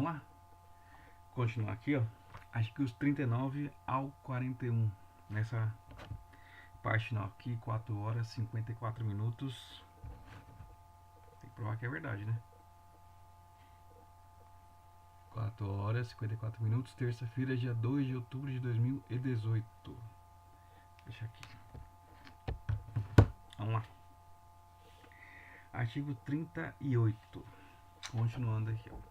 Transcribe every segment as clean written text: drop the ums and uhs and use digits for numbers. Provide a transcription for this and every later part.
Vamos lá? Continuar aqui, ó. Acho que os 39 ao 41. Nessa parte final aqui, 4 horas e 54 minutos. Tem que provar que é verdade, né? 4 horas e 54 minutos, terça-feira, dia 2 de outubro de 2018. Deixa aqui. Vamos lá. Artigo 38. Continuando aqui, ó.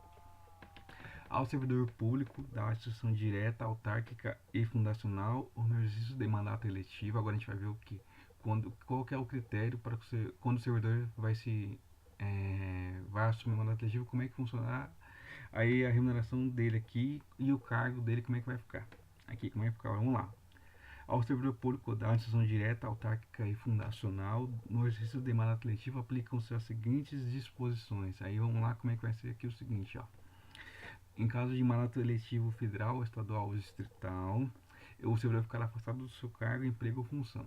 Ao servidor público da instituição direta, autárquica e fundacional, o exercício de mandato eletivo. Agora a gente vai ver o que, qual que é o critério para você, quando o servidor vai assumir o mandato eletivo, como é que funcionará aí a remuneração dele aqui e o cargo dele, como é que vai ficar. Aqui, como é que vai ficar? Vamos lá. Ao servidor público da instituição direta, autárquica e fundacional, no exercício de mandato eletivo, aplicam-se as seguintes disposições. Aí vamos lá, como é que vai ser aqui o seguinte, ó. Em caso de mandato eletivo federal, estadual ou distrital, o servidor ficará afastado do seu cargo, emprego ou função.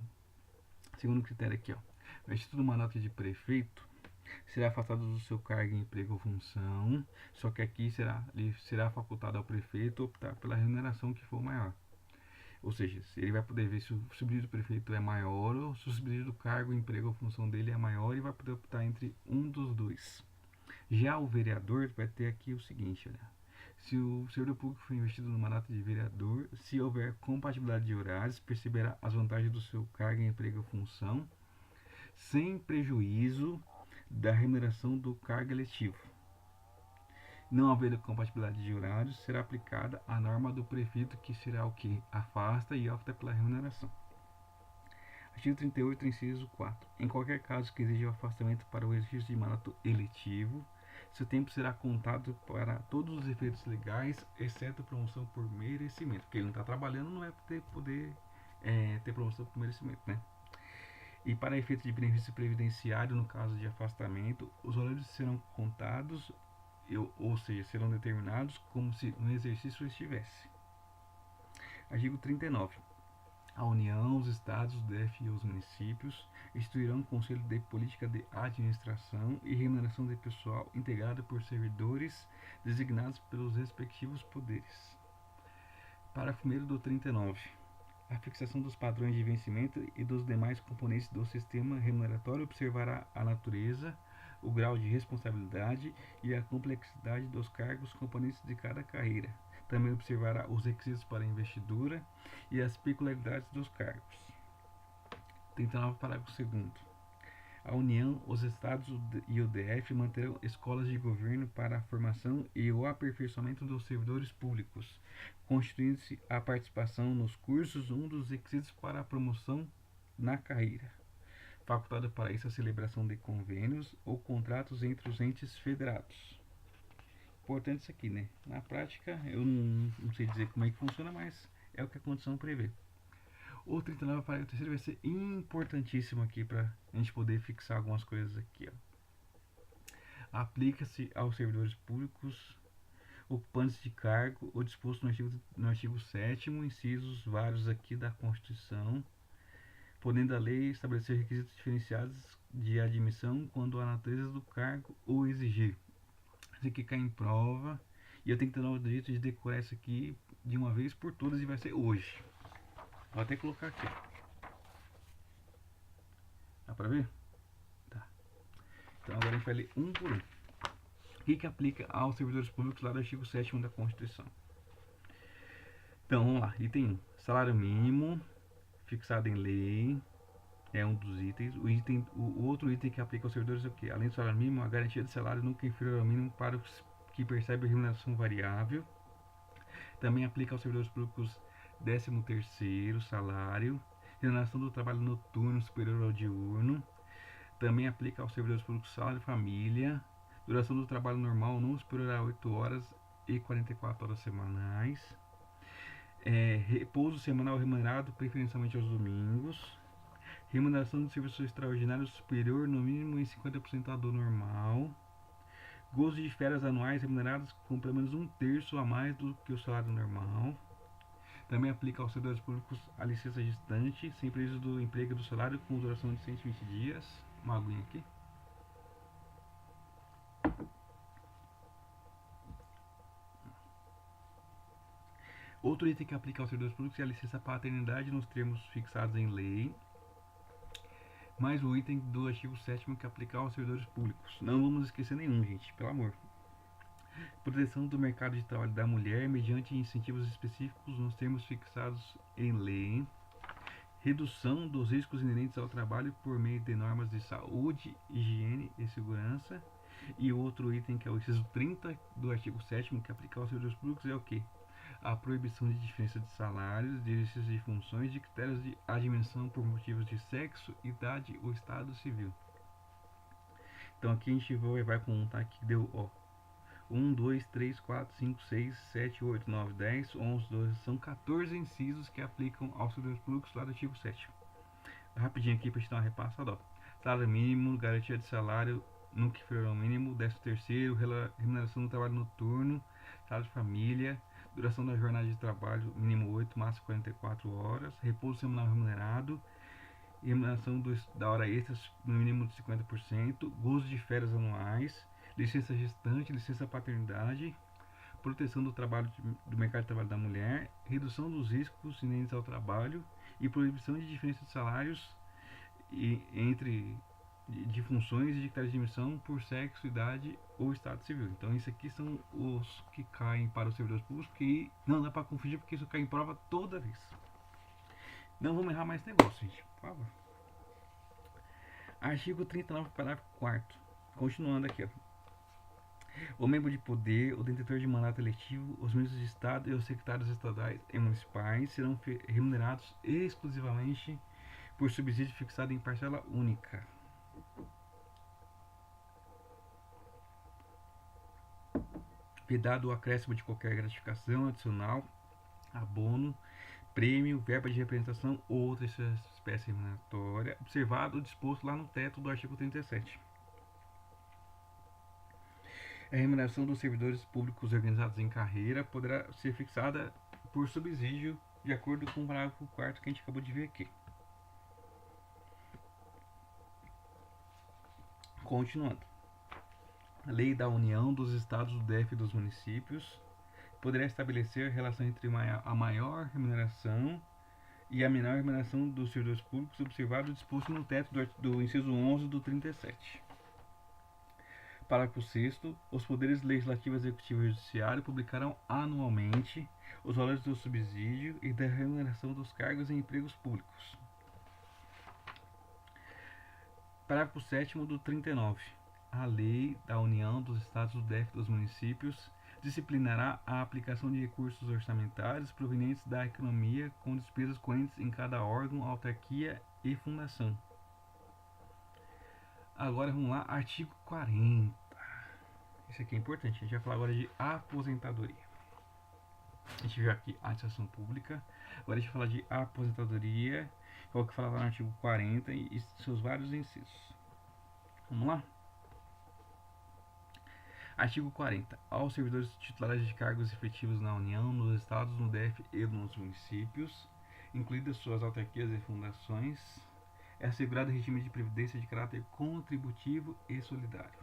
Segundo critério aqui, ó. No exercício do mandato de prefeito, será afastado do seu cargo, emprego ou função, só que aqui será facultado ao prefeito optar pela remuneração que for maior. Ou seja, ele vai poder ver se o subsídio do prefeito é maior ou se o subsídio do cargo, emprego ou função dele é maior e vai poder optar entre um dos dois. Já o vereador vai ter aqui o seguinte, olha. Se o servidor público for investido no mandato de vereador, se houver compatibilidade de horários, perceberá as vantagens do seu cargo, emprego ou função, sem prejuízo da remuneração do cargo eletivo. Não havendo compatibilidade de horários, será aplicada a norma do prefeito, que será o que? Afasta e opta pela remuneração. Artigo 38, inciso 4. Em qualquer caso que exija o afastamento para o exercício de mandato eletivo, seu tempo será contado para todos os efeitos legais, exceto promoção por merecimento. Porque ele não está trabalhando, não é poder ter promoção por merecimento, né? E para efeito de benefício previdenciário, no caso de afastamento, os horários serão contados, ou seja, serão determinados como se no exercício estivesse. Artigo 39. A União, os Estados, o DF e os municípios instituirão um Conselho de Política de Administração e Remuneração de Pessoal integrado por servidores designados pelos respectivos poderes. Parágrafo 1º do 39. A fixação dos padrões de vencimento e dos demais componentes do sistema remuneratório observará a natureza, o grau de responsabilidade e a complexidade dos cargos componentes de cada carreira. Também observará os requisitos para a investidura e as peculiaridades dos cargos. 39, parágrafo 2º. A União, os Estados e o DF manterão escolas de governo para a formação e o aperfeiçoamento dos servidores públicos, constituindo-se a participação nos cursos um dos requisitos para a promoção na carreira. Facultado para isso a celebração de convênios ou contratos entre os entes federados. Importante isso aqui, né? Na prática, eu não sei dizer como é que funciona, mas é o que a Constituição prevê. O 39, parágrafo 3º vai ser importantíssimo aqui para a gente poder fixar algumas coisas aqui, ó. Aplica-se aos servidores públicos ocupantes de cargo o disposto no artigo 7º, incisos vários aqui da Constituição, podendo a lei estabelecer requisitos diferenciados de admissão quando a natureza do cargo o exigir. Isso aqui cai em prova e eu tenho que ter o direito de decorar isso aqui de uma vez por todas e vai ser hoje. Vou até colocar aqui. Dá pra ver? Tá. Então agora a gente vai ler um por um. O que aplica aos servidores públicos lá do artigo 7º da Constituição? Então vamos lá. Item 1. Salário mínimo fixado em lei. É um dos itens. O outro item que aplica aos servidores é o quê? Além do salário mínimo, a garantia de salário nunca inferior ao mínimo para os que percebem remuneração variável. Também aplica aos servidores públicos 13º salário, remuneração do trabalho noturno superior ao diurno. Também aplica aos servidores públicos salário família, duração do trabalho normal não superior a 8 horas e 44 horas semanais. Repouso semanal remunerado preferencialmente aos domingos. Remuneração do serviço extraordinário superior no mínimo em 50% à do normal. Gozo de férias anuais remuneradas com pelo menos 1/3 a mais do que o salário normal. Também aplica aos servidores públicos a licença gestante, sem prejuízo do emprego e do salário, com duração de 120 dias. Uma aguinha aqui. Outro item que aplica aos servidores públicos é a licença paternidade nos termos fixados em lei, mais o item do artigo 7º que aplica aos servidores públicos. Não vamos esquecer nenhum, gente, pelo amor. Proteção do mercado de trabalho da mulher mediante incentivos específicos nos termos fixados em lei. Redução dos riscos inerentes ao trabalho por meio de normas de saúde, higiene e segurança. E outro item que é o inciso 30 do artigo 7º que aplica aos servidores públicos é o que? A proibição de diferença de salários, de exercício de funções, de critérios de admissão por motivos de sexo, idade ou estado civil. Então aqui a gente vai contar que deu, ó, 1, 2, 3, 4, 5, 6, 7, 8, 9, 10, 11, 12, são 14 incisos que aplicam aos servidores públicos lá do artigo 7º. Rapidinho aqui para a gente dar uma repassada, ó. Salário mínimo, garantia de salário no que for ao mínimo, 13º, remuneração do trabalho noturno, salário de família, duração da jornada de trabalho, mínimo 8, máximo 44 horas, repouso semanal remunerado, remuneração da hora extras no mínimo de 50%, gozo de férias anuais, licença gestante, licença paternidade, proteção do trabalho do mercado de trabalho da mulher, redução dos riscos inerentes ao trabalho e proibição de diferença de salários entre de funções e de critérios de admissão por sexo, idade ou estado civil. Então, isso aqui são os que caem para os servidores públicos, porque não dá para confundir, porque isso cai em prova toda vez. Não vamos errar mais esse negócio, gente, por favor. Artigo 39, parágrafo 4º. Continuando aqui, ó. O membro de poder, o detentor de mandato eletivo, os ministros de Estado e os secretários estaduais e municipais serão remunerados exclusivamente por subsídio fixado em parcela única. Vedado o acréscimo de qualquer gratificação adicional, abono, prêmio, verba de representação ou outra espécie remuneratória, observado o disposto lá no teto do artigo 37. A remuneração dos servidores públicos organizados em carreira poderá ser fixada por subsídio, de acordo com o parágrafo 4º que a gente acabou de ver aqui. Continuando. A Lei da União, dos Estados, do DF e dos municípios poderá estabelecer a relação entre a maior remuneração e a menor remuneração dos servidores públicos, observado o disposto no teto do inciso 11 do 37. Parágrafo 6º. Os poderes legislativo, executivo e judiciário publicarão anualmente os valores do subsídio e da remuneração dos cargos em empregos públicos. Parágrafo 7º do 39. A Lei da União, dos Estados, do DF e dos municípios disciplinará a aplicação de recursos orçamentários provenientes da economia com despesas correntes em cada órgão, autarquia e fundação. Agora vamos lá, artigo 40. Isso aqui é importante, a gente vai falar agora de aposentadoria. A gente viu aqui a administração pública, agora a gente vai falar de aposentadoria, que é o que fala lá no artigo 40 e seus vários incisos. Vamos lá? Artigo 40. Aos servidores titulares de cargos efetivos na União, nos Estados, no DF e nos municípios, incluídas suas autarquias e fundações, é assegurado regime de previdência de caráter contributivo e solidário,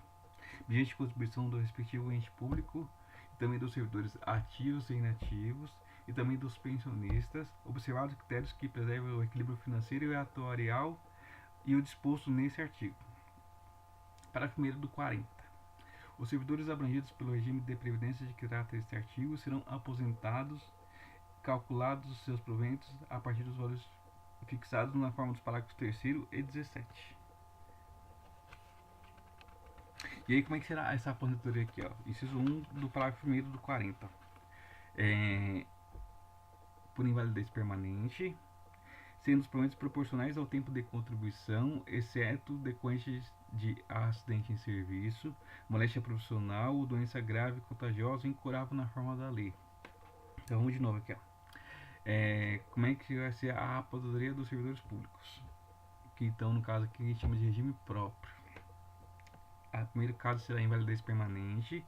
mediante contribuição do respectivo ente público, e também dos servidores ativos e inativos, e também dos pensionistas, observados critérios que preservam o equilíbrio financeiro e atuarial e o disposto nesse artigo. Parágrafo 1º do 40. Os servidores abrangidos pelo regime de previdência de que trata este artigo serão aposentados, calculados os seus proventos a partir dos valores fixados na forma dos parágrafos 3º e 17. E aí, como é que será essa aposentadoria aqui? Ó? Inciso 1 do parágrafo 1º do 40. Por invalidez permanente, sendo os proventos proporcionais ao tempo de contribuição, exceto decorrentes de acidente em serviço, moléstia profissional ou doença grave, contagiosa ou incurável na forma da lei. Então vamos de novo aqui, ó. Como é que vai ser a aposentadoria dos servidores públicos? Que então, no caso aqui, a gente chama de regime próprio. O primeiro caso será a invalidez permanente,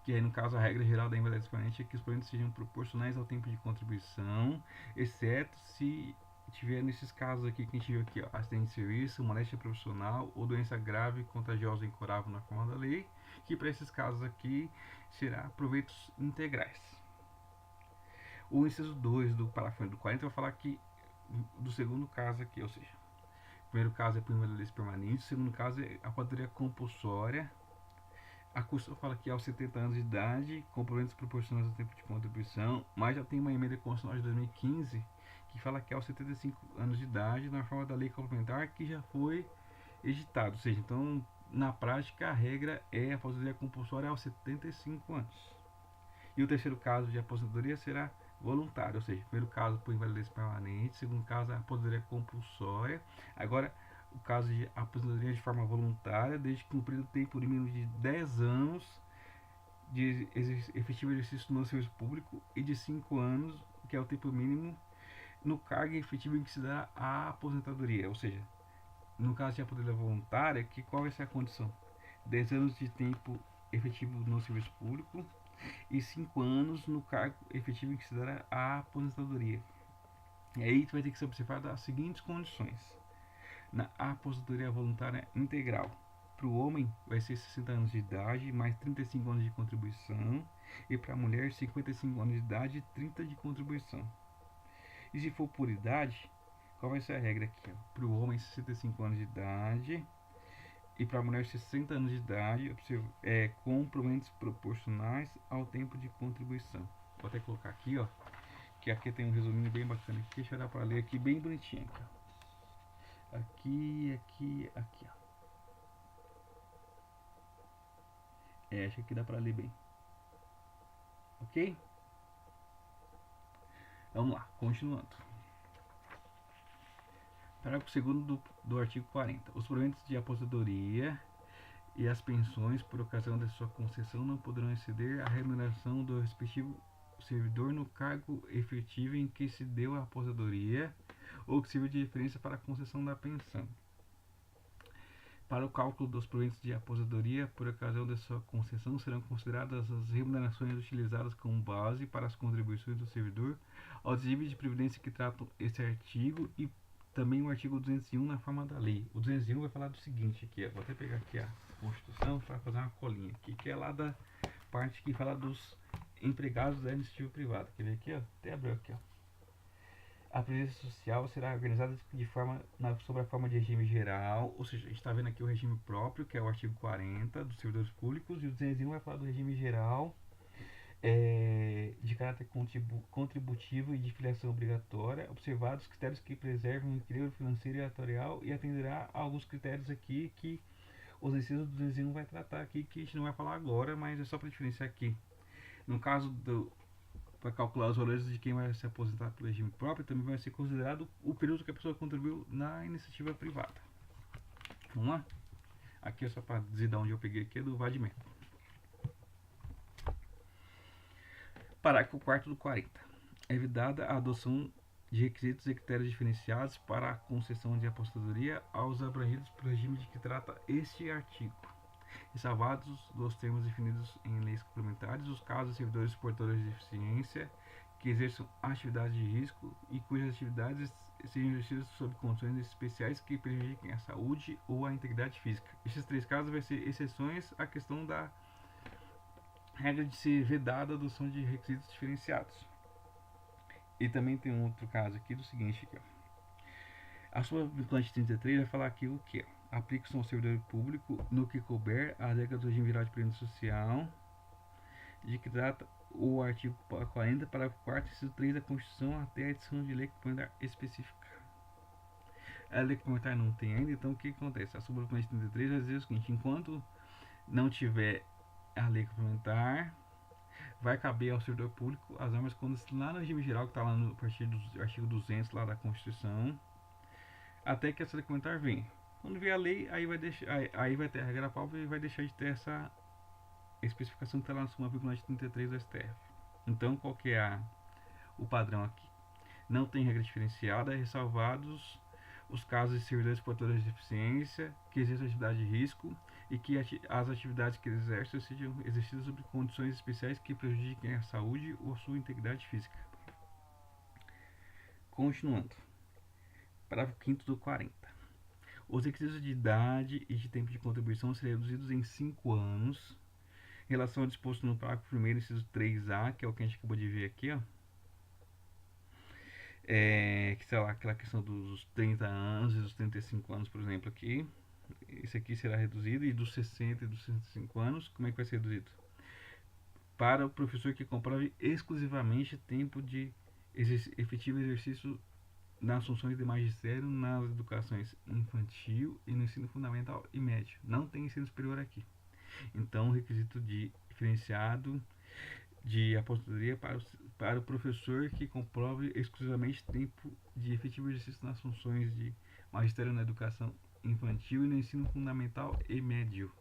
que aí no caso a regra geral da invalidez permanente é que os proventos sejam proporcionais ao tempo de contribuição, exceto se tiver nesses casos aqui que a gente viu aqui, ó, acidente de serviço, moléstia profissional ou doença grave, contagiosa ou incurável na forma da lei, que para esses casos aqui será proveitos integrais. O inciso 2 do parágrafo do 40 vai falar que do segundo caso aqui, ou seja, o primeiro caso é por invalidez permanente, o segundo caso é a aposentadoria compulsória. A Constituição fala que aos 70 anos de idade, complementos proporcionais ao tempo de contribuição, mas já tem uma emenda constitucional de 2015 que fala que aos 75 anos de idade, na forma da lei complementar que já foi editado. Ou seja, então, na prática, a regra é a aposentadoria compulsória aos 75 anos. E o terceiro caso de aposentadoria será voluntário, ou seja, primeiro caso por invalidez permanente, segundo caso a aposentadoria compulsória. Agora, o caso de aposentadoria de forma voluntária, desde que cumprido o tempo mínimo de 10 anos de efetivo exercício no serviço público e de 5 anos, que é o tempo mínimo no cargo efetivo em que se dá a aposentadoria. Ou seja, no caso de aposentadoria voluntária, qual vai ser a condição? 10 anos de tempo efetivo no serviço público e 5 anos no cargo efetivo em que se dará a aposentadoria. E aí tu vai ter que ser observado as seguintes condições. Na aposentadoria voluntária integral, para o homem vai ser 60 anos de idade mais 35 anos de contribuição, e para a mulher 55 anos de idade e 30 de contribuição. E se for por idade, qual vai ser a regra aqui? Para o homem 65 anos de idade e para a mulher 60 anos de idade, com proventos proporcionais ao tempo de contribuição. Vou até colocar aqui, ó, que aqui tem um resuminho bem bacana aqui, deixa eu dar para ler aqui bem bonitinho aqui, ó. Aqui, ó. Acho que dá para ler bem. Ok? Vamos lá, continuando. Parágrafo 2º do artigo 40. Os proventos de aposentadoria e as pensões por ocasião de sua concessão não poderão exceder a remuneração do respectivo servidor no cargo efetivo em que se deu a aposentadoria ou que sirva de referência para a concessão da pensão. Para o cálculo dos proventos de aposentadoria por ocasião de sua concessão serão consideradas as remunerações utilizadas como base para as contribuições do servidor aos regimes de previdência que tratam este artigo e também o artigo 201 na forma da lei. O 201 vai falar do seguinte aqui, ó, vou até pegar aqui a Constituição para fazer uma colinha aqui, que é lá da parte que fala dos empregados da iniciativa privada. Quer ver aqui, ó? Até abriu aqui, ó. A previdência social será organizada sob a forma de regime geral, ou seja, a gente está vendo aqui o regime próprio, que é o artigo 40 dos servidores públicos, e o 201 vai falar do regime geral de caráter contributivo e de filiação obrigatória, observados os critérios que preservam o equilíbrio financeiro e atuarial, e atenderá a alguns critérios aqui que os incisos do 201 vai tratar aqui, que a gente não vai falar agora, mas é só para diferenciar aqui. No caso para calcular os valores de quem vai se aposentar pelo regime próprio, também vai ser considerado o período que a pessoa contribuiu na iniciativa privada. Vamos lá? Aqui é só para dizer de onde eu peguei aqui, é do Vadimento. Parágrafo 4º do 40. É vedada a adoção de requisitos e critérios diferenciados para a concessão de aposentadoria aos abrangidos pelo regime de que trata este artigo, ressalvados dos termos definidos em leis complementares os casos de servidores portadores de deficiência que exerçam atividades de risco e cujas atividades sejam exercidas sob condições especiais que prejudiquem a saúde ou a integridade física. Estes três casos vão ser exceções à questão da regra de ser vedada a adoção de requisitos diferenciados. E também tem um outro caso aqui do seguinte aqui, ó. A súmula vinculante 33 vai falar aqui o que? Aplica-se ao servidor público no que couber a regra do regime geral de previdência social, de que trata o artigo 40, parágrafo 4º, inciso 3 da Constituição, até a edição de lei complementar específica. A lei complementar não tem ainda, então o que acontece? A súmula vinculante 33 vai dizer o seguinte: enquanto não tiver a lei complementar, vai caber ao servidor público as normas quando lá no regime geral, que está lá no partir do artigo 200 lá da Constituição, até que essa lei complementar venha. Quando vier a lei, aí vai ter a regra própria e vai deixar de ter essa especificação que está lá na súmula vinculante 33 do STF. Então, qual que é o padrão aqui? Não tem regra diferenciada, ressalvados os casos de servidores portadores de deficiência que exerçam atividade de risco e que as atividades que eles exercem sejam exercidas sob condições especiais que prejudiquem a saúde ou a sua integridade física. Continuando. Parágrafo 5º do 40. Os requisitos de idade e de tempo de contribuição serão reduzidos em 5 anos em relação ao disposto no parágrafo 1º, inciso 3A, que é o que a gente acabou de ver aqui, ó. que sei lá, aquela questão dos 30 anos e dos 35 anos, por exemplo, aqui. Esse aqui será reduzido, e dos 60 e dos 65 anos, como é que vai ser reduzido? Para o professor que comprove exclusivamente tempo de efetivo exercício nas funções de magistério nas educações infantil e no ensino fundamental e médio. Não tem ensino superior aqui. Então, o requisito de diferenciado de aposentadoria para o professor que comprove exclusivamente tempo de efetivo exercício nas funções de magistério na educação infantil e no ensino fundamental e médio.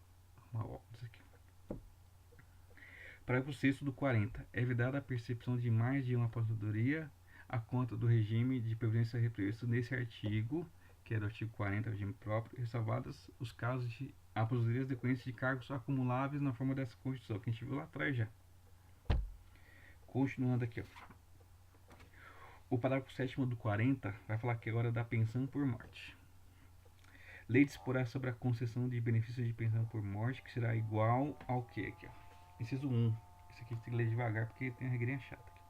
Parágrafo 6º do 40. É vedada a percepção de mais de uma aposentadoria a conta do regime de previdência previsto nesse artigo, que é do artigo 40, regime próprio, ressalvados os casos de aposentadorias decorrentes de cargos acumuláveis na forma dessa Constituição, que a gente viu lá atrás já. Continuando aqui, ó. O parágrafo 7º do 40 vai falar aqui agora da pensão por morte. Lei disporá sobre a concessão de benefícios de pensão por morte, que será igual ao que aqui, ó. Inciso 1. Esse aqui tem que ler devagar porque tem uma regrinha chata aqui.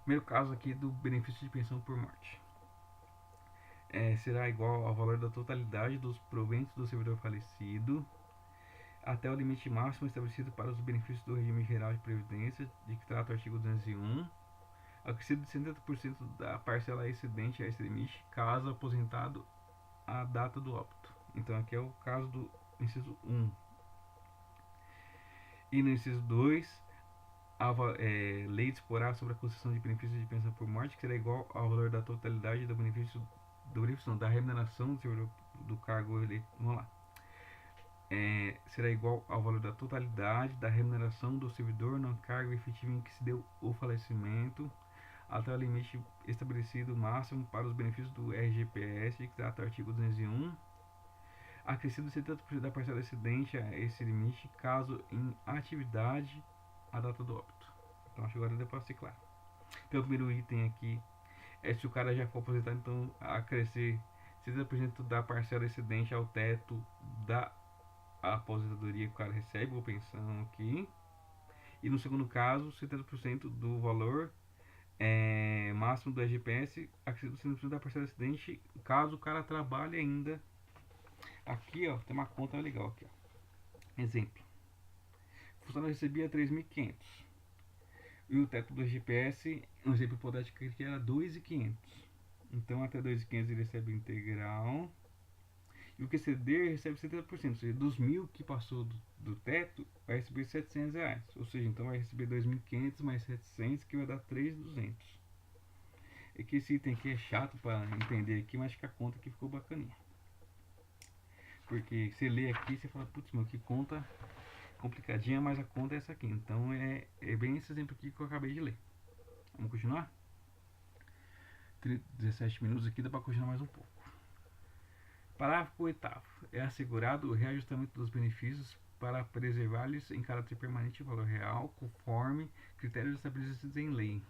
Primeiro caso aqui do benefício de pensão por morte. Será igual ao valor da totalidade dos proventos do servidor falecido até o limite máximo estabelecido para os benefícios do regime geral de previdência, de que trata o artigo 201, acrescido de 70% da parcela excedente a esse limite, caso aposentado à data do óbito. Então aqui é o caso do inciso 1. E no inciso 2, a lei disporá sobre a concessão de benefícios de pensão por morte, que será igual ao valor da totalidade do benefício, da remuneração do servidor do cargo eleito. Vamos lá. Será igual ao valor da totalidade da remuneração do servidor no cargo efetivo em que se deu o falecimento, até o limite estabelecido máximo para os benefícios do RGPS, que trata o artigo 201, acrescido 70% da parcela excedente a esse limite, caso em atividade a data do óbito. Então acho que agora deu para ser claro. Então o primeiro item aqui é se o cara já for aposentado, então acrescer 70% da parcela excedente ao teto da aposentadoria que o cara recebe, ou pensão aqui. E no segundo caso, 70% do valor máximo do RGPS, acrescido 70% da parcela excedente, caso o cara trabalhe ainda. Aqui, ó, tem uma conta legal aqui, ó. Exemplo. O funcionário recebia 3.500 e o teto do RGPS, um exemplo hipotético aqui, era 2.500. Então até 2.500 ele recebe integral, e o que exceder recebe 70%, ou seja, dos 1.000 que passou do teto, vai receber R$700, ou seja, então vai receber 2.500 mais 700, que vai dar 3.200. É que esse item aqui é chato para entender aqui, mas acho que a conta aqui ficou bacaninha. Porque você lê aqui e você fala, putz, meu, que conta complicadinha, mas a conta é essa aqui. Então é bem esse exemplo aqui que eu acabei de ler. Vamos continuar? 17 minutos aqui, dá para continuar mais um pouco. Parágrafo 8º. É assegurado o reajustamento dos benefícios para preservar-lhes em caráter permanente o valor real, conforme critérios estabelecidos em lei.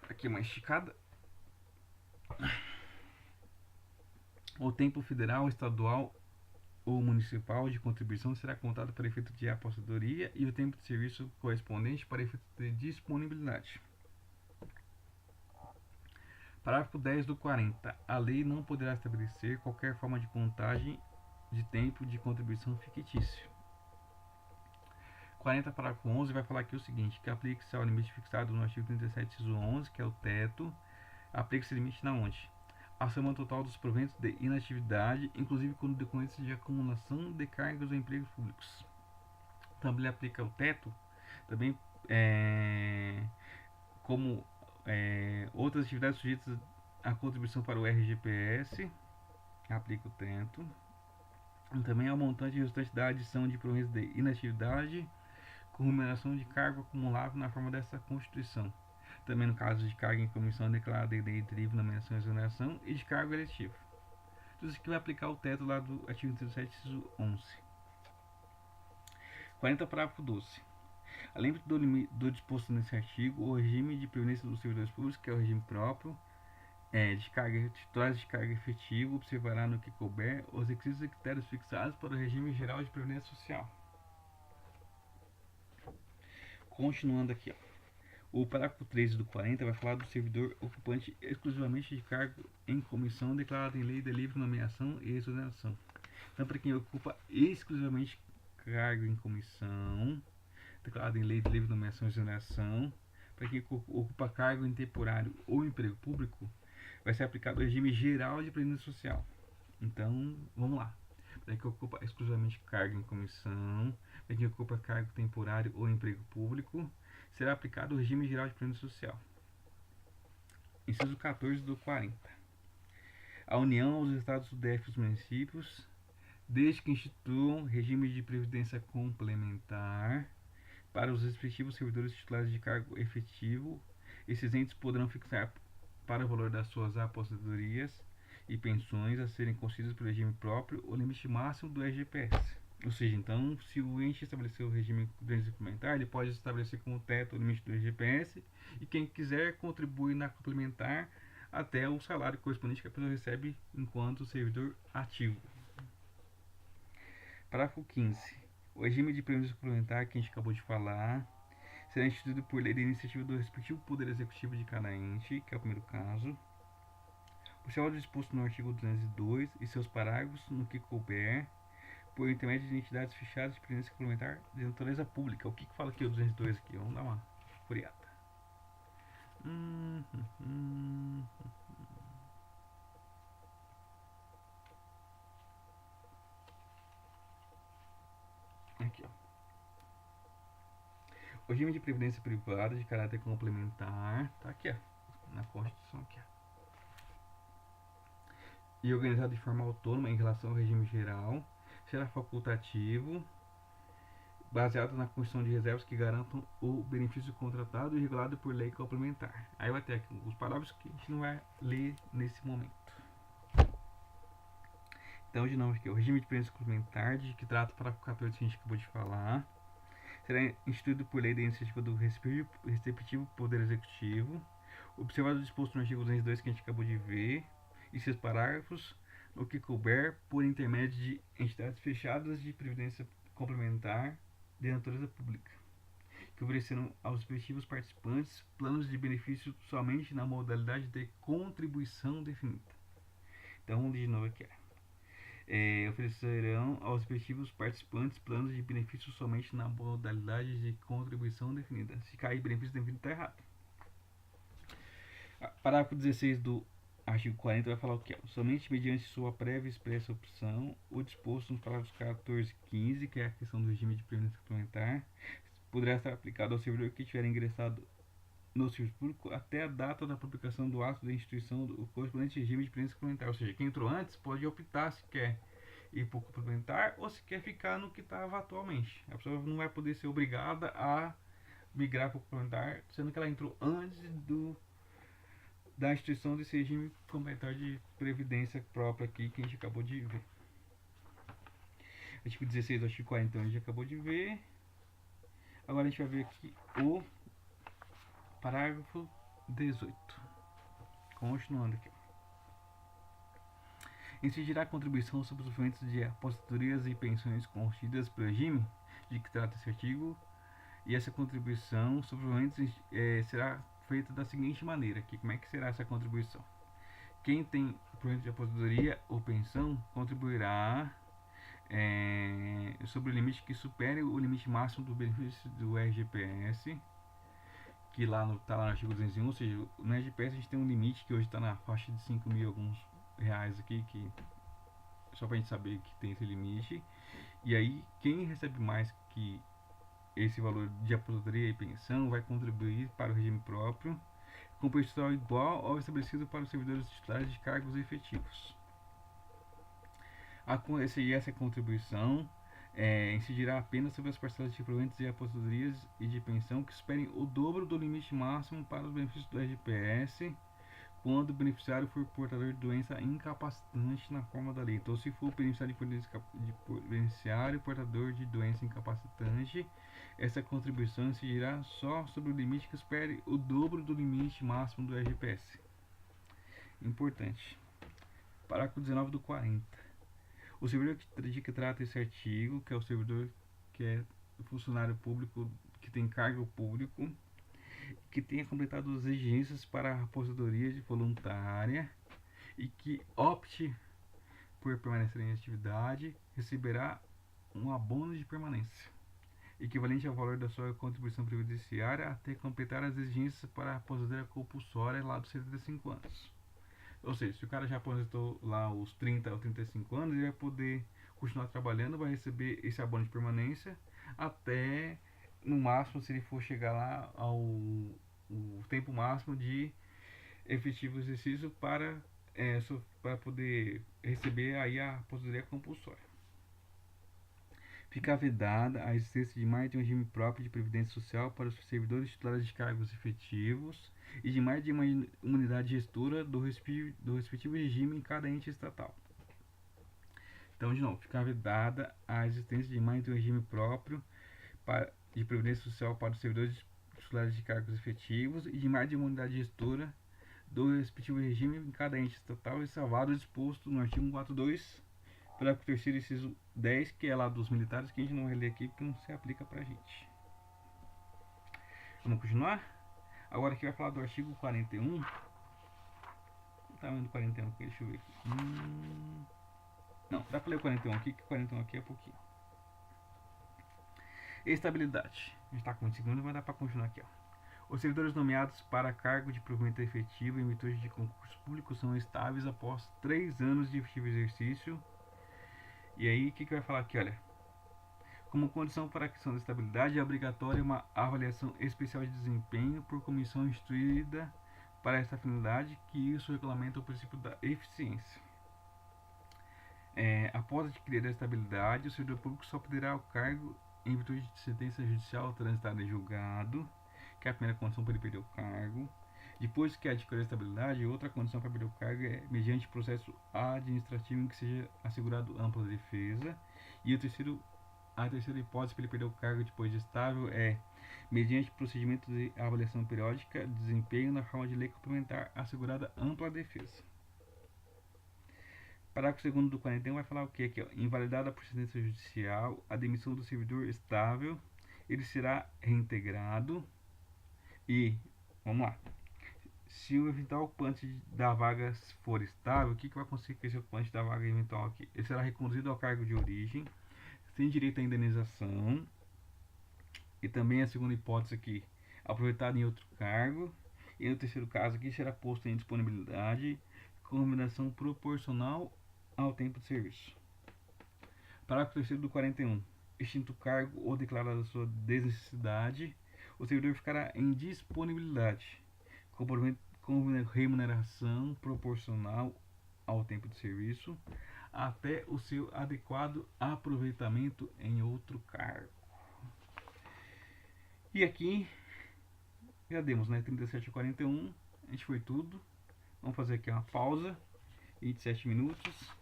Aqui uma esticada. O tempo federal, estadual ou municipal de contribuição será contado para efeito de aposentadoria e o tempo de serviço correspondente para efeito de disponibilidade. Parágrafo 10 do 40. A lei não poderá estabelecer qualquer forma de contagem de tempo de contribuição fictício. 40, parágrafo 11, vai falar aqui o seguinte, que aplica-se ao limite fixado no artigo 37, inciso 11, que é o teto, aplica-se limite na onde? A soma total dos proventos de inatividade, inclusive quando decorrentes de acumulação de cargos ou empregos públicos. Também ele aplica o teto, também como outras atividades sujeitas à contribuição para o RGPS, aplica o teto. E também ao montante resultante da adição de proventos de inatividade com remuneração de cargo acumulável na forma dessa Constituição. Também no caso de cargo em comissão declarada em lei de livre nomeação e exoneração e de cargo eletivo. Tudo isso aqui vai aplicar o teto lá do artigo 37, inciso 11. 40, parágrafo 12. Além do disposto nesse artigo, o regime de previdência dos servidores públicos, que é o regime próprio, de carga, titulares de carga efetivo, observará no que couber os requisitos e critérios fixados para o regime geral de previdência social. Continuando aqui, ó. O parágrafo 13 do 40 vai falar do servidor ocupante exclusivamente de cargo em comissão declarado em lei de livre nomeação e exoneração. Então, para quem ocupa exclusivamente cargo em comissão declarado em lei de livre nomeação e exoneração, para quem ocupa cargo em temporário ou emprego público, vai ser aplicado o regime geral de previdência social. Então, vamos lá. Para quem ocupa exclusivamente cargo em comissão, para quem ocupa cargo temporário ou emprego público, será aplicado o regime geral de previdência social. Inciso 14 do 40. A União, os Estados, o DF e os municípios, desde que instituam regime de previdência complementar para os respectivos servidores titulares de cargo efetivo, esses entes poderão fixar para o valor das suas aposentadorias e pensões a serem concedidas pelo regime próprio o limite máximo do RGPS. Ou seja, então, se o ente estabeleceu o regime de previdência complementar, ele pode estabelecer como teto o limite do RGPS e quem quiser contribui na complementar até o salário correspondente que a pessoa recebe enquanto servidor ativo. Parágrafo 15. O regime de previdência complementar que a gente acabou de falar será instituído por lei de iniciativa do respectivo poder executivo de cada ente, que é o primeiro caso. Observado o disposto no artigo 202 e seus parágrafos, no que couber, por intermédio de entidades fechadas de previdência complementar de natureza pública. O que fala aqui o 202 aqui? Vamos dar uma furiada. Aqui, ó. O regime de previdência privada de caráter complementar tá aqui, ó, na Constituição aqui, ó. E organizado de forma autônoma em relação ao regime geral, será facultativo, baseado na constituição de reservas que garantam o benefício contratado e regulado por lei complementar. Aí vai ter aqui os parágrafos que a gente não vai ler nesse momento. Então, de novo aqui, o regime de previdência complementar, de que trata o parágrafo 14 que a gente acabou de falar, será instituído por lei da iniciativa do respectivo Poder Executivo, observado o disposto no artigo 202 que a gente acabou de ver, e seus parágrafos, no que couber, por intermédio de entidades fechadas de previdência complementar de natureza pública, que ofereceram aos respectivos participantes planos de benefício somente na modalidade de contribuição definida. Então, de novo aqui, oferecerão aos respectivos participantes planos de benefício somente na modalidade de contribuição definida. Se cair benefício definido, está errado. Parágrafo 16 do artigo 40 vai falar o que? Somente mediante sua prévia e expressa opção, o disposto nos parágrafos 14 e 15, que é a questão do regime de previdência complementar, poderá ser aplicado ao servidor que tiver ingressado no serviço público até a data da publicação do ato da instituição do correspondente regime de previdência complementar. Ou seja, quem entrou antes pode optar se quer ir para o complementar ou se quer ficar no que estava atualmente. A pessoa não vai poder ser obrigada a migrar para o complementar, sendo que ela entrou antes da instituição desse regime complementar de previdência própria aqui que a gente acabou de ver. Artigo 16 do artigo 40 então a gente acabou de ver. Agora a gente vai ver aqui o parágrafo 18. Continuando aqui. Incidirá a contribuição sobre os sofrimentos de aposentadorias e pensões concedidas pelo regime de que trata esse artigo, e essa contribuição sobre os sofrimentos será feita da seguinte maneira, aqui, como é que será essa contribuição? Quem tem provento de aposentadoria ou pensão contribuirá sobre o limite que supere o limite máximo do benefício do RGPS, que está lá no artigo 201, ou seja, no RGPS a gente tem um limite que hoje está na faixa de 5 mil alguns reais aqui, que só para a gente saber que tem esse limite. E aí quem recebe mais que esse valor de aposentadoria e pensão vai contribuir para o regime próprio com percentual igual ao estabelecido para os servidores titulares de cargos efetivos. Essa contribuição incidirá apenas sobre as parcelas de proventos e aposentadorias e de pensão que superem o dobro do limite máximo para os benefícios do RGPS quando o beneficiário for portador de doença incapacitante na forma da lei. Então, se for o beneficiário portador de doença incapacitante, essa contribuição incidirá só sobre o limite que supere o dobro do limite máximo do RGPS. Importante. Parágrafo 19 do 40. O servidor de que trata esse artigo, que é o servidor que é funcionário público, que tem cargo público, que tenha completado as exigências para a aposentadoria de voluntária e que opte por permanecer em atividade receberá um abono de permanência, equivalente ao valor da sua contribuição previdenciária até completar as exigências para a aposentadoria compulsória lá dos 75 anos. Ou seja, se o cara já aposentou lá os 30 ou 35 anos, ele vai poder continuar trabalhando, vai receber esse abono de permanência até, no máximo, se ele for chegar lá ao o tempo máximo de efetivo exercício para poder receber aí a aposentadoria compulsória. Fica vedada a existência de mais de um regime próprio de previdência social para os servidores titulares de cargos efetivos e de mais de uma unidade gestora do respectivo regime em cada ente estatal. Então, de novo, fica vedada a existência de mais de um regime próprio de previdência social para os servidores titulares de cargos efetivos e de mais de uma unidade gestora do respectivo regime em cada ente estatal, ressalvado o disposto no artigo 142, para o terceiro inciso 10, que é lá dos militares, que a gente não vai ler aqui porque não se aplica pra gente. Vamos continuar? Agora aqui vai falar do artigo 41. O tamanho do 41 aqui, deixa eu ver aqui. Não, dá pra ler o 41 aqui, que o 41 aqui é pouquinho. Estabilidade. A gente tá com 20 segundos, mas dá pra continuar aqui, ó. Os servidores nomeados para cargo de provimento efetivo em virtude de concurso público são estáveis após 3 anos de efetivo exercício. E aí, o que vai falar aqui, olha? Como condição para a questão da estabilidade, é obrigatória uma avaliação especial de desempenho por comissão instituída para esta finalidade, que isso regulamenta o princípio da eficiência. Após adquirir a estabilidade, o servidor público só poderá o cargo em virtude de sentença judicial transitada em julgado, que é a primeira condição para ele perder o cargo. Depois que adquiriu a estabilidade, outra condição para perder o cargo é mediante processo administrativo em que seja assegurado ampla defesa. E a terceira hipótese para ele perder o cargo depois de estável é mediante procedimento de avaliação periódica de desempenho na forma de lei complementar assegurada ampla defesa. Parágrafo 2º do 41 vai falar o que aqui, ó? Invalidada por sentença judicial a demissão do servidor estável, ele será reintegrado e, vamos lá, se o eventual ocupante da vaga for estável, o que vai acontecer com esse ocupante da vaga eventual aqui? Ele será reconduzido ao cargo de origem, tem direito à indenização, e também a segunda hipótese aqui, aproveitado em outro cargo, e no terceiro caso aqui será posto em disponibilidade com remuneração proporcional ao tempo de serviço. Parágrafo 3º do 41. Extinto o cargo ou declarada sua desnecessidade, o servidor ficará em disponibilidade com remuneração proporcional ao tempo de serviço até o seu adequado aproveitamento em outro cargo. E aqui já demos, né, 37 a 41, a gente foi tudo. Vamos fazer aqui uma pausa, 27 minutos,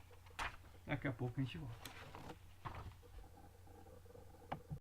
daqui a pouco a gente volta.